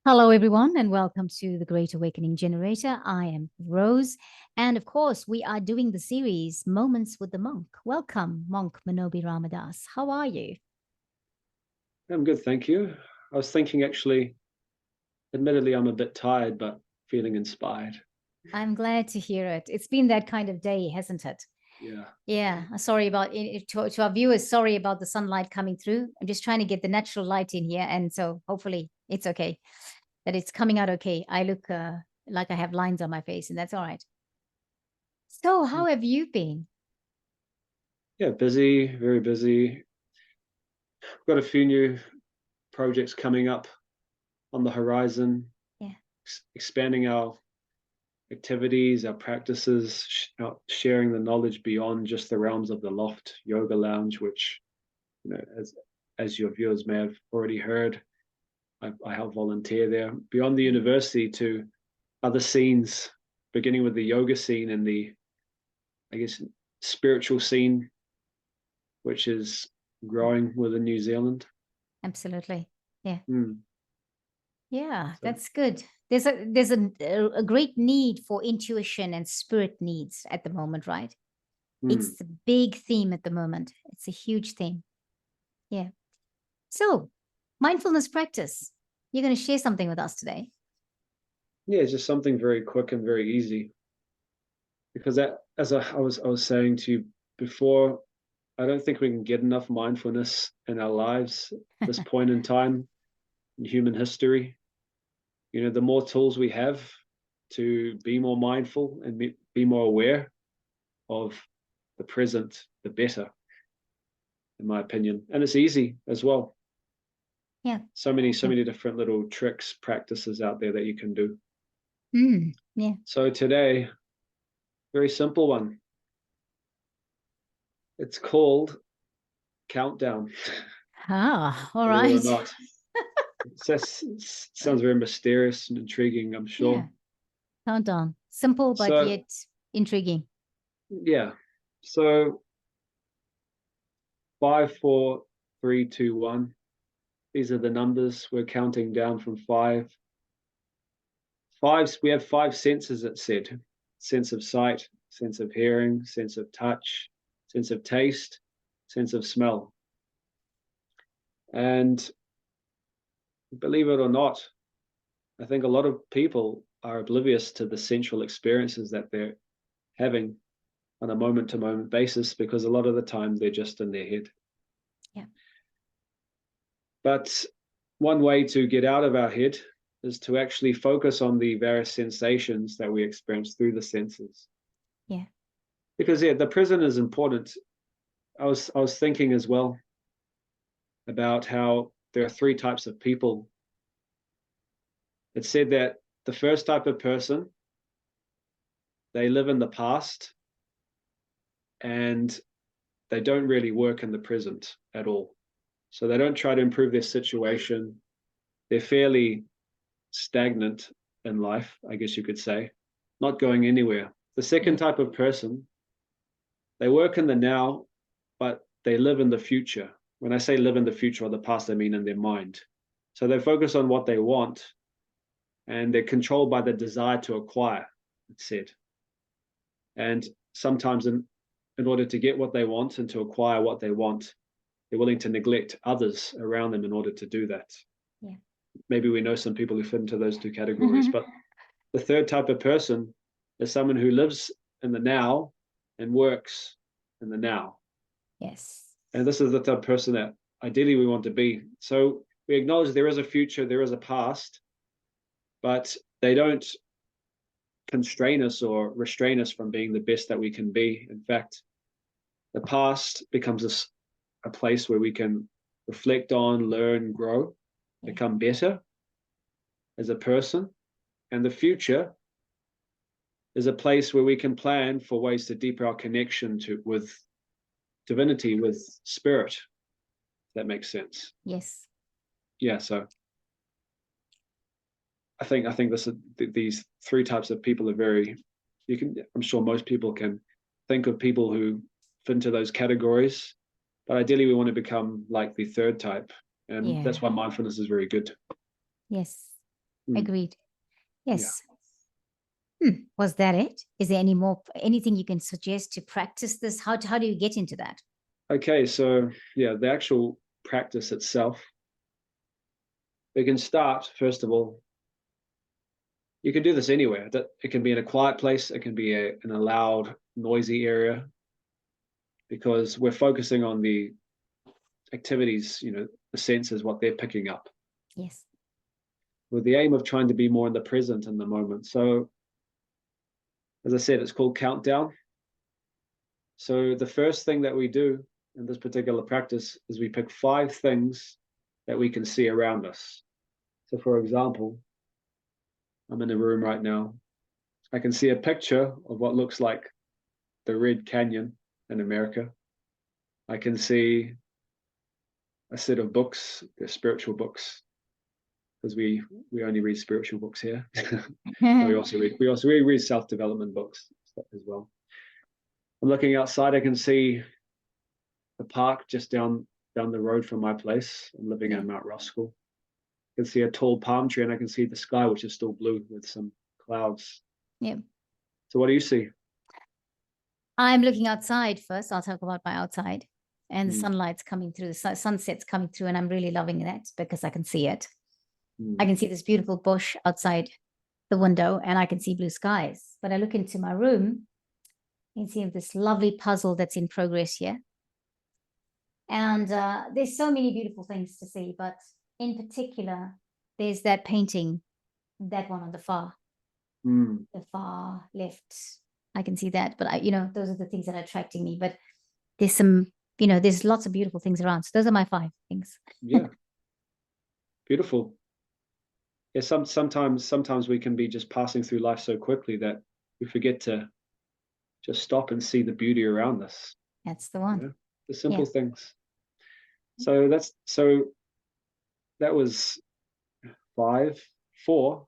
Hello, everyone, and welcome to the Great Awakening Generator. I am Rose. And of course, we are doing the series Moments with the Monk. Welcome, Monk Manobhi Ramadas. How are you? I'm good, thank you. I was thinking actually, admittedly, I'm a bit tired, but feeling inspired. I'm glad to hear it. It's been that kind of day, hasn't it? Yeah. Yeah, sorry about it. To our viewers, sorry about the sunlight coming through. I'm just trying to get the natural light in here. And so hopefully it's okay, that it's coming out okay. I look like I have lines on my face, and that's all right. So, how have you been? Yeah, busy, very busy. Got a few new projects coming up on the horizon, Yeah. expanding our activities, our practices, sharing the knowledge beyond just the realms of the loft yoga lounge, which, as your viewers may have already heard, I help volunteer there. Beyond the university to other scenes, beginning with the yoga scene and the, I guess, spiritual scene, which is growing within New Zealand. Absolutely. Yeah. Mm. Yeah, So, that's good. There's a great need for intuition and spirit needs at the moment, right? It's mm. the big theme at the moment. It's a huge theme. Yeah. So, mindfulness practice. You're going to share something with us today. Yeah, it's just something very quick and very easy. Because that, as I was saying to you before, I don't think we can get enough mindfulness in our lives at this point in time in human history. The more tools we have to be more mindful and be more aware of the present, the better, in my opinion. And it's easy as well. Yeah. So many different little tricks, practices out there that you can do. Yeah. So today, very simple one. It's called countdown. Ah, all Believe it or right. not. It sounds very mysterious and intriguing, I'm Yeah. sure. Countdown. Simple, but So yet intriguing. yeah. So 5, 4, 3, 2, 1. These are the numbers. We're counting down from five. We have five senses, it said. Sense of sight, sense of hearing, sense of touch, sense of taste, sense of smell. And believe it or not, I think a lot of people are oblivious to the sensual experiences that they're having on a moment to moment basis because a lot of the time they're just in their head. Yeah. But one way to get out of our head is to actually focus on the various sensations that we experience through the senses. Yeah. Because the present is important. I was thinking as well about how there are three types of people. It said that the first type of person, they live in the past and they don't really work in the present at all. So they don't try to improve their situation. They're fairly stagnant in life, I guess you could say, not going anywhere. The second Yeah. type of person, they work in the now, but they live in the future. When I say live in the future or the past, I mean in their mind. So they focus on what they want and they're controlled by the desire to acquire, it said. And sometimes in order to get what they want and to acquire what they want, they're willing to neglect others around them in order to do that. Yeah. Maybe we know some people who fit into those two categories. But the third type of person is someone who lives in the now and works in the now. Yes. And this is the type of person that ideally we want to be. So we acknowledge there is a future, there is a past, but they don't constrain us or restrain us from being the best that we can be. In fact, the past becomes a place where we can reflect on, learn, grow, Yeah. become better as a person. And the future is a place where we can plan for ways to deepen our connection with divinity, with spirit. If that makes sense. Yes. Yeah. So I think these three types of people are very. I'm sure most people can think of people who fit into those categories, but ideally we want to become like the third type, and Yeah. that's why mindfulness is very good. Yes. Agreed. Yeah. Yes. Was that it? Is there anything you can suggest to practice this? How do you get into that? Okay, so yeah, the actual practice itself. We can start, first of all, you can do this anywhere. It can be in a quiet place, it can be in a loud, noisy area, because we're focusing on the activities, the senses, what they're picking up, Yes. with the aim of trying to be more in the present in the moment. So, as I said, it's called countdown. So, the first thing that we do in this particular practice is we pick 5 things that we can see around us. So, for example, I'm in a room right now. I can see a picture of what looks like the Red Canyon in America. I can see a set of books, they're spiritual books, because we only read spiritual books here. we also read self-development books as well. I'm looking outside. I can see the park just down the road from my place. I'm living in Mount Roskill. I can see a tall palm tree, and I can see the sky, which is still blue with some clouds. Yeah. So what do you see? I'm looking outside first. I'll talk about my outside. And the sunlight's coming through, the sunset's coming through, and I'm really loving that because I can see it. I can see this beautiful bush outside the window, and I can see blue skies. But I look into my room and see this lovely puzzle that's in progress here. And there's so many beautiful things to see, but in particular, there's that painting, that one on the far left. I can see that, but those are the things that are attracting me. But there's there's lots of beautiful things around. So those are my 5 things. Yeah. Beautiful. Yeah, sometimes we can be just passing through life so quickly that we forget to just stop and see the beauty around us. That's the one. The simple things. So that was 5. 4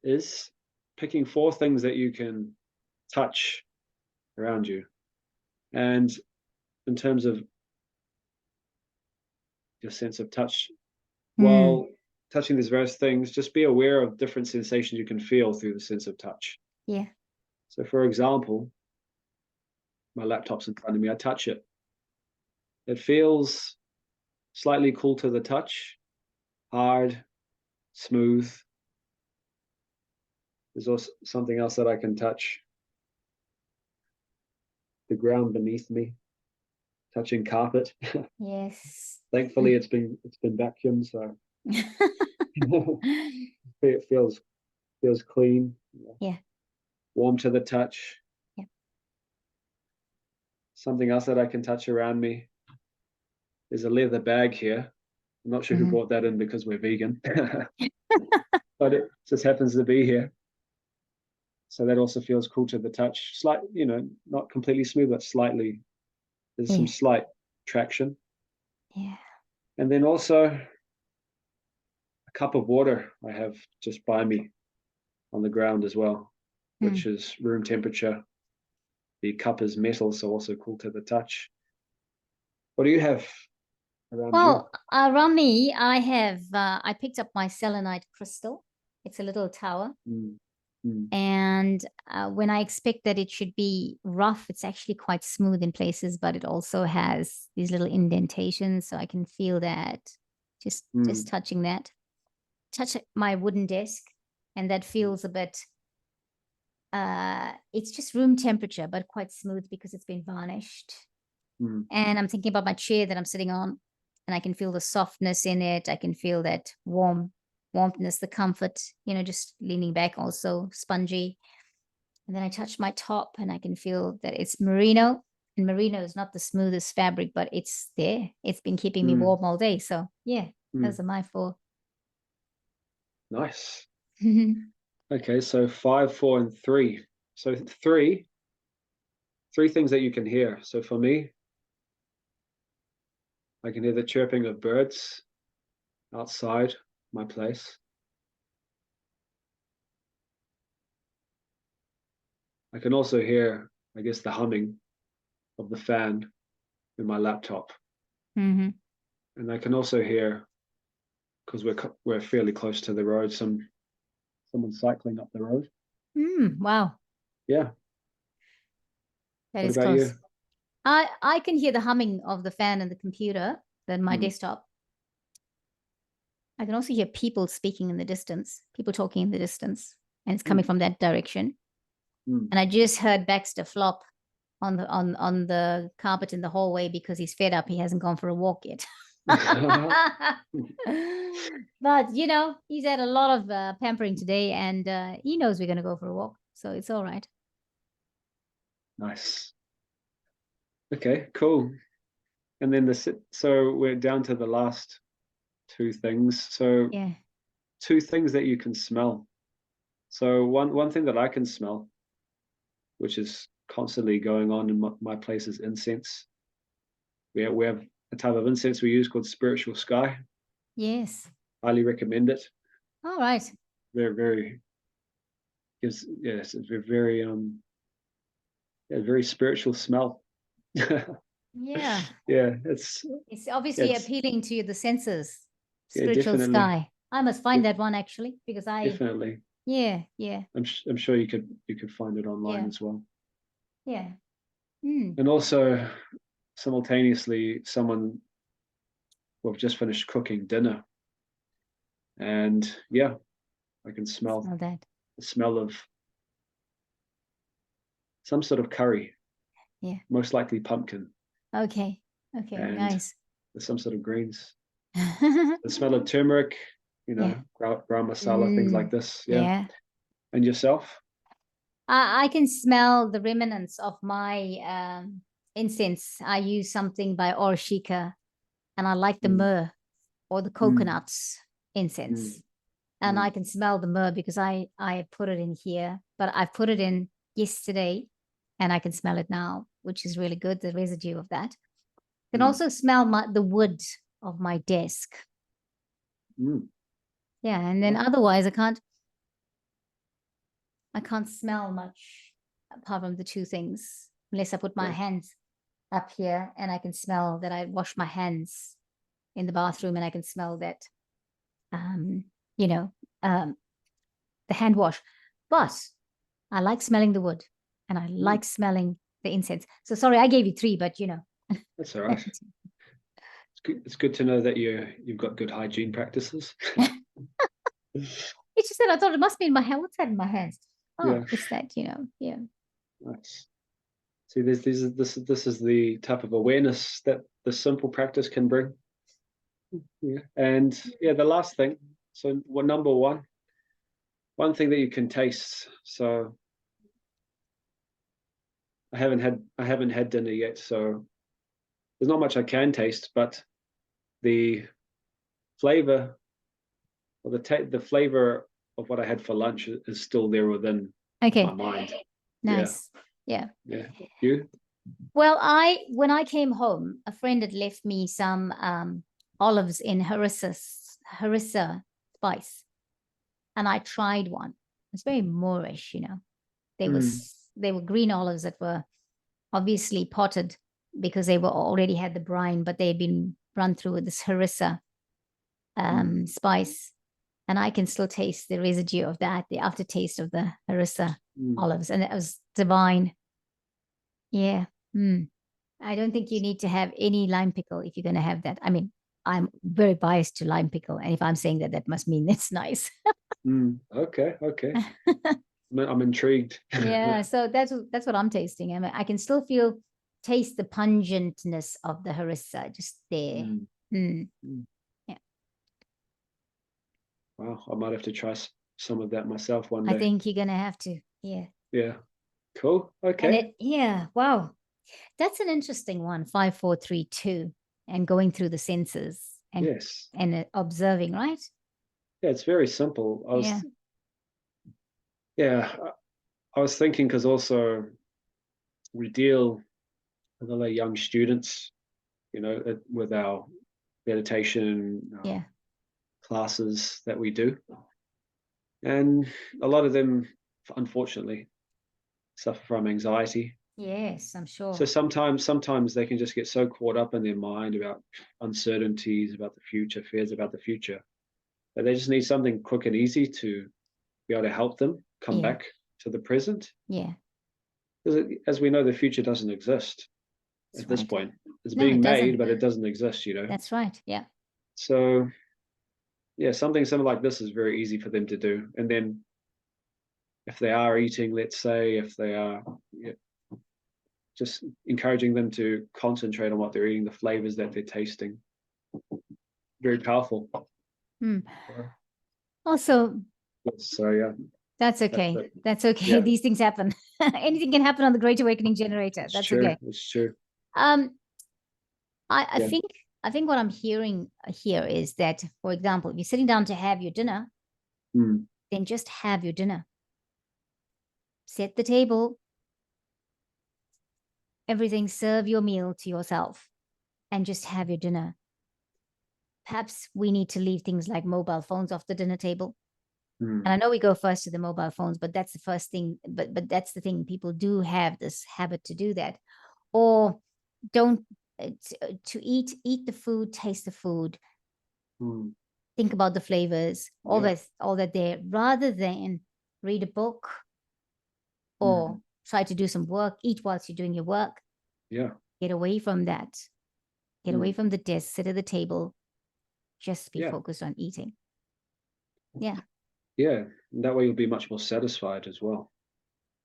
is picking 4 things that you can touch around you. And in terms of your sense of touch, while touching these various things, just be aware of different sensations you can feel through the sense of touch. Yeah. So for example, my laptop's in front of me, I touch it. It feels slightly cool to the touch, hard, smooth. There's also something else that I can touch. The ground beneath me, touching carpet. Yes. Thankfully, it's been vacuumed, so it feels clean. Yeah. Warm to the touch. Yeah. Something else that I can touch around me is a leather bag here. I'm not sure who brought that in because we're vegan, but it just happens to be here. So that also feels cool to the touch. Not completely smooth, but slightly. There's some slight traction. Yeah. And then also a cup of water I have just by me on the ground as well, which is room temperature. The cup is metal, so also cool to the touch. What do you have around Well, around me, I picked up my selenite crystal. It's a little tower. you? And when I expect that it should be rough, it's actually quite smooth in places, but it also has these little indentations. So I can feel that just touching that. Touch my wooden desk, and that feels a bit, it's just room temperature, but quite smooth because it's been varnished. And I'm thinking about my chair that I'm sitting on, and I can feel the softness in it. I can feel that warmness, the comfort, just leaning back, also spongy. And then I touch my top, and I can feel that it's merino. And merino is not the smoothest fabric, but it's there. It's been keeping me warm all day. So yeah, those are my 4. Nice. Okay, so 5, 4, and 3. So three things that you can hear. So for me, I can hear the chirping of birds outside my place. I can also hear, I guess, the humming of the fan in my laptop. And I can also hear because we're fairly close to the road. Someone cycling up the road. Wow, Yeah. that What is about close. you? I can hear the humming of the fan in the computer, then my desktop. I can also hear people speaking in the distance, people talking in the distance, and it's coming from that direction. And I just heard Baxter flop on the carpet in the hallway because he's fed up. He hasn't gone for a walk yet. But you know, he's had a lot of pampering today, and he knows we're going to go for a walk, so it's all right. Nice. Okay, cool. And then so we're down to the last two things. So Yeah. two things that you can smell. So one thing that I can smell, which is constantly going on in my place, is incense. We have a type of incense we use called spiritual sky. Yes. Highly recommend it. All right. Very it's a very spiritual smell. Yeah. Yeah, it's obviously appealing to the senses. Spiritual definitely. Sky. I must find that one actually, because Definitely. Yeah. I'm sure you could find it online as well. Yeah. And also simultaneously, we've just finished cooking dinner, and yeah, I can smell that. the smell of some sort of curry. Yeah. Most likely pumpkin. Okay. And Nice. some sort of greens. The smell of turmeric, ground masala, things like this. Yeah. And yourself? I can smell the remnants of my incense. I use something by Orishika, and I like the myrrh or the coconuts incense. And I can smell the myrrh because I put it in here, but I put it in yesterday, and I can smell it now, which is really good, the residue of that. I can also smell the wood of my desk. Yeah, and then otherwise I can't smell much apart from the two things, unless I put my hands up here and I can smell that I wash my hands in the bathroom, and I can smell that, the hand wash. But I like smelling the wood, and I like smelling the incense. So sorry, I gave you three, but That's all right. It's good to know that you've got good hygiene practices. It's just that I thought it must be in my hand. What's that in my hands? Oh, it's that, yeah. Nice. See, this is the type of awareness that the simple practice can bring. Yeah. And the last thing. So number one thing that you can taste. So I haven't had dinner yet, so there's not much I can taste, but the flavor or the flavor of what I had for lunch is still there within my mind. Nice. Yeah. You? Well, when I came home, a friend had left me some olives in harissa spice, and I tried one. It's very Moorish, They were green olives that were obviously potted because they were already had the brine, but they had been run through with this harissa spice, and I can still taste the residue of that, the aftertaste of the harissa olives, and it was divine. Yeah. I don't think you need to have any lime pickle if you're going to have that. I mean, I'm very biased to lime pickle, and if I'm saying that, that must mean it's nice. Okay. I'm intrigued. Yeah, so that's what I'm tasting. I mean, I can still taste the pungentness of the harissa just there. Yeah. Wow, I might have to try some of that myself one day. I think you're gonna have to. Yeah. Yeah. Cool. Okay. Wow. That's an interesting one. 5, 4, 3, 2, and going through the senses and observing, right? Yeah, it's very simple. I was thinking, because also we deal with other young students, with our meditation classes that we do, and a lot of them, unfortunately, suffer from anxiety. Yes, I'm sure. So sometimes they can just get so caught up in their mind about uncertainties about the future, fears about the future, but they just need something quick and easy to be able to help them come Yeah. back to the present. Yeah. Because as we know, the future doesn't exist That's at this right. point. It's No, being it made, doesn't. but it doesn't exist, That's right. Yeah. So yeah, something similar like this is very easy for them to do. And then if they are eating, let's say, if they are just encouraging them to concentrate on what they're eating, the flavors that they're tasting. Very powerful. Hmm. Also, So yeah, that's okay. it. That's okay. Yeah, These things happen. Anything can happen on the Great Awakening Generator. it's That's true. okay. It's true. Um, I Yeah. think what I'm hearing here is that, for example, if you're sitting down to have your dinner, then just have your dinner. Set the table, everything, serve your meal to yourself, and just have your dinner. Perhaps we need to leave things like mobile phones off the dinner table. And I know we go first to the mobile phones, but that's the first thing. But that's the thing. People do have this habit to do that, or don't to eat the food, taste the food, think about the flavors, all that there, rather than read a book or try to do some work, eat whilst you're doing your work. Yeah. Get away from that. Get away from the desk, sit at the table, just be focused on eating. Yeah. Yeah. And that way you'll be much more satisfied as well.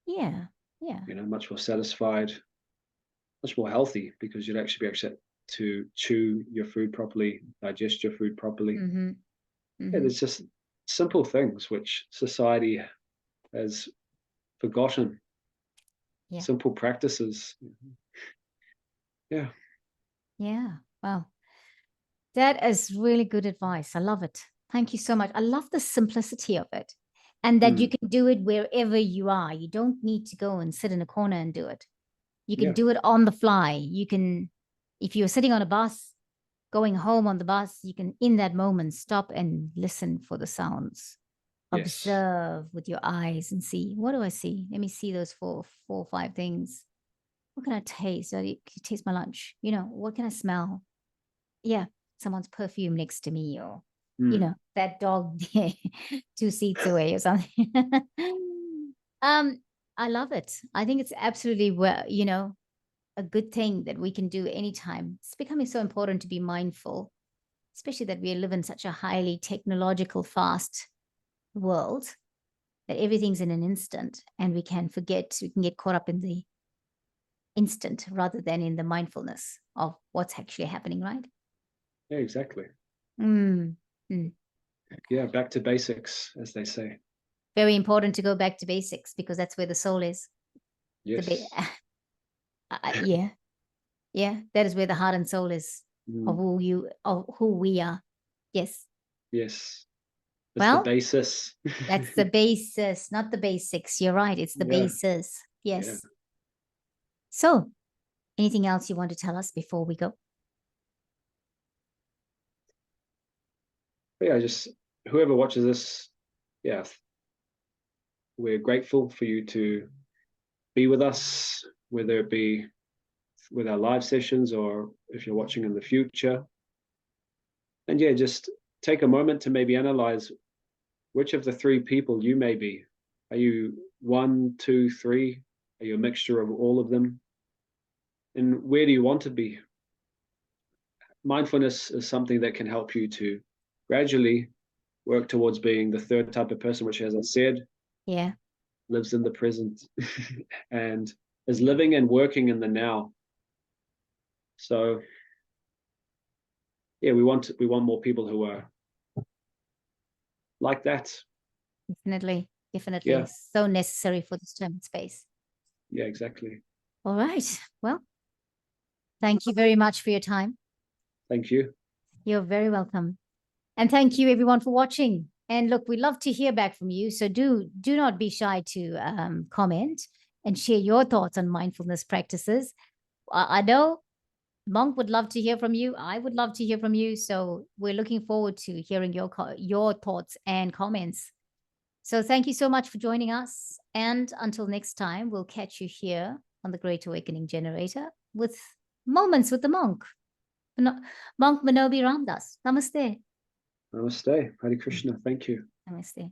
Yeah. Yeah. Much more satisfied, much more healthy, because you'd actually be able to chew your food properly, digest your food properly. Yeah, there's just simple things which society has forgotten. Yeah. Simple practices. Yeah. Yeah. Wow. That is really good advice. I love it. Thank you so much. I love the simplicity of it, and that you can do it wherever you are. You don't need to go and sit in a corner and do it. You can do it on the fly. You can, if you're sitting on a bus, going home on the bus, you can, in that moment, stop and listen for the sounds. Yes. Observe with your eyes and see, what do I see? Let me see those four or five things. What can I taste? I taste my lunch. What can I smell? Yeah, someone's perfume next to me, or that dog 2 seats away or something. I love it. I think it's absolutely a good thing that we can do anytime. It's becoming so important to be mindful, especially that we live in such a highly technological, fast world, that everything's in an instant, and we can get caught up in the instant rather than in the mindfulness of what's actually happening, right? Yeah, exactly. Yeah, back to basics, as they say. Very important to go back to basics, because that's where the soul is. Yes. Yeah, that is where the heart and soul is of who we are. Yes. It's Well, the basis. that's the basis, not the basics. You're right. It's the basis. Yes. Yeah. So, anything else you want to tell us before we go? Yeah, just whoever watches this, we're grateful for you to be with us, whether it be with our live sessions or if you're watching in the future. And just take a moment to maybe analyze which of the 3 people you may be. Are you 1, 2, 3? Are you a mixture of all of them? And where do you want to be? Mindfulness is something that can help you to gradually work towards being the 3rd type of person, which, as I said, lives in the present and is living and working in the now. So we want more people who are like that. Definitely. Yeah. So necessary for this time and space. Yeah, exactly. All right. Well, thank you very much for your time. Thank you. You're very welcome. And thank you everyone for watching. And look, we love to hear back from you. So do not be shy to comment and share your thoughts on mindfulness practices. I know Monk would love to hear from you. I would love to hear from you. So we're looking forward to hearing your thoughts and comments. So thank you so much for joining us. And until next time, we'll catch you here on the Great Awakening Generator with Moments with the Monk. Monk Manobhi Ramdas. Namaste. Namaste. Hare Krishna. Thank you. Namaste.